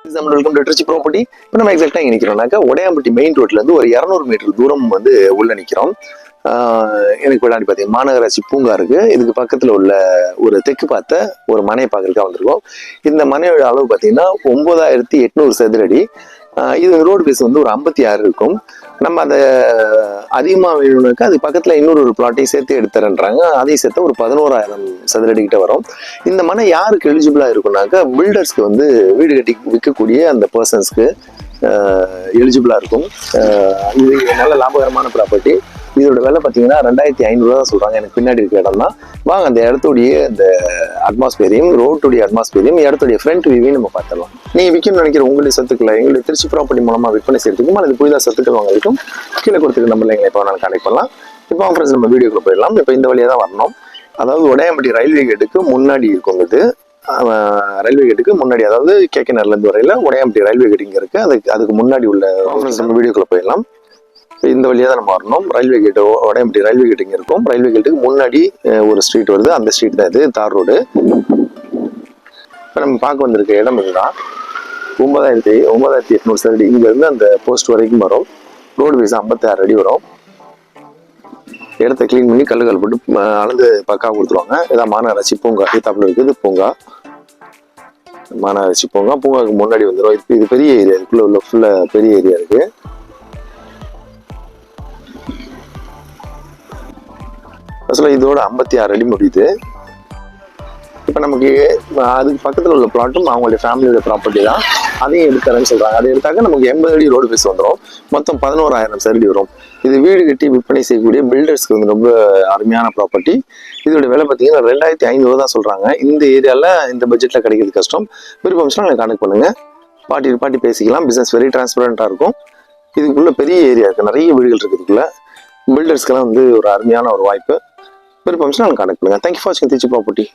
Welcome to Trichy property. இப்போ நம்ம எக்ஸாக்டா எங்க நிக்கிறோம்னாக்கா உடையாம்பட்டி மெயின் ரோட்ல இருந்து ஒரு 200 மீட்டர் தூரம் வந்து உள்ள நிக்கிறோம். எனக்கு விளையாடி பார்த்தீங்கன்னா மாநகராட்சி பூங்கா இருக்கு. இதுக்கு பக்கத்துல உள்ள ஒரு தெற்கு பார்த்த ஒரு மனையை பார்க்கறதுக்காக வந்திருக்கோம். இந்த மனையோட அளவு பார்த்தீங்கன்னா 9800 சதுரடி. இது ரோடு பேஸ் வந்து ஒரு 56 இருக்கும். நம்ம அதை அதிகமாக வேணும்னாக்கா அது பக்கத்தில் இன்னொரு பிளாட்டையும் சேர்த்து எடுத்துறேன்றாங்க. அதையும் சேர்த்து ஒரு 11000 சதுரடி கிட்ட வரும். இந்த மனை யாருக்கு எலிஜிபிளாக இருக்கும்னாக்கா பில்டர்ஸ்க்கு வந்து வீடு கட்டி விற்கக்கூடிய அந்த பர்சன்ஸ்க்கு எலிஜிபிளாக இருக்கும். இது நல்ல லாபகரமான ப்ராப்பர்ட்டி. இதோட விலை பார்த்தீங்கன்னா 2500 தான் சொல்றாங்க. எனக்கு பின்னாடி இருக்க இடம் தான். வாங்க அந்த இடத்துடைய அந்த அட்மாஸ்பியரையும் ரோட்டுடைய அட்மாஸ்பியரையும் இடத்துடைய ஃப்ரண்ட் வியூவையும் நம்ம பார்த்துடலாம். நீங்க விற்கணும்னு நினைக்கிற உங்களுடைய சொத்துக்களை எங்களுடைய திருச்சி ப்ராப்பர்ட்டி மூலமா விற்பனை செய்யறதுக்கும் அல்லது புதிதாக சொத்துக்கள் வாங்குறதுக்கும் கீழே கொடுத்துருக்க நம்பர்ல எங்களை எப்போ வேணாலும் கான்டெக்ட் பண்ணலாம். இப்போ ஃப்ரெண்ட்ஸ் நம்ம வீடியோக்குள்ள போயிடலாம். இப்போ இந்த வழியாக தான் வரணும். அதாவது உடையாம்பட்டி ரயில்வே கேட்டுக்கு முன்னாடி இருக்கும். இது ரயில்வே கேட்டுக்கு முன்னாடி, அதாவது கேகேஆர்ல இருந்து வரையில உடையாம்பட்டி ரயில்வே கேட் இங்க இருக்கு. அதுக்கு முன்னாடி உள்ள நம்ம வீடியோக்குள்ள போயிடலாம். இந்த வழியாக தான் நம்ம வரணும். ரயில்வே கேட்டு உடையாம்பட்டி ரயில்வே கேட் இங்கே இருக்கும். ரயில்வே கேட்டுக்கு முன்னாடி ஒரு ஸ்ட்ரீட் வருது. அந்த ஸ்ட்ரீட் தான் இது, தார் ரோடு. இப்போ நம்ம பார்க்க வந்திருக்க இடம் இதுதான். 9800 சதுரடி. இங்க இருந்து அந்த போஸ்ட் வரைக்கும் வரும். ரோடு பேஸ் 56 அடி வரும். இடத்த கிளீன் பண்ணி கல்லுகள் போட்டு அளந்து பக்காவாக கொடுத்துருவாங்க. இதான் மாநகராட்சி பூங்கா. தாப்புல இருக்குது பூங்கா, மாநகராட்சி பூங்கா. பூங்காவுக்கு முன்னாடி வந்துடும். இது பெரிய ஏரியா. இதுக்குள்ள உள்ள ஃபுல்லா பெரிய ஏரியா இருக்கு. இதோட 56 அடி முடியுது. இப்ப நமக்கு அதுக்கு பக்கத்துல உள்ள பிளாட்டும் அவங்களுடைய ஃபேமிலியோட ப்ராப்பர்ட்டி தான். அதையும் எடுத்தாருன்னு சொல்றாங்க. அதை எடுத்தாக்க நமக்கு 80 அடி ரோடு பேஸ் வந்துடும். மொத்தம் 11000 சதுரடி வரும். இது வீடு கட்டி விற்பனை செய்யக்கூடிய பில்டர்ஸ்க்கு வந்து ரொம்ப அருமையான ப்ராப்பர்ட்டி. இதோட விலை பார்த்தீங்கன்னா 2500 தான் சொல்றாங்க. இந்த ஏரியால இந்த பட்ஜெட்ல கிடைக்கிறது கஷ்டம். விருப்பம்னா எனக்கு கான்டெக்ட் பண்ணுங்க. பாட்டி பேசிக்கலாம். பிசினஸ் வெரி டிரான்ஸ்பரண்டா இருக்கும். இதுக்குள்ள பெரிய ஏரியா இருக்கு, நிறைய வீடுகள் இருக்கு. இதுக்குள்ள பில்டர்ஸ்க்கெல்லாம் வந்து ஒரு அருமையான ஒரு வாய்ப்பு. விருப்பம்னா கான்டெக்ட் பண்ணுங்க. தேங்க்யூ ஃபார் வாட்சிங் திருச்சி ப்ராப்பர்ட்டி.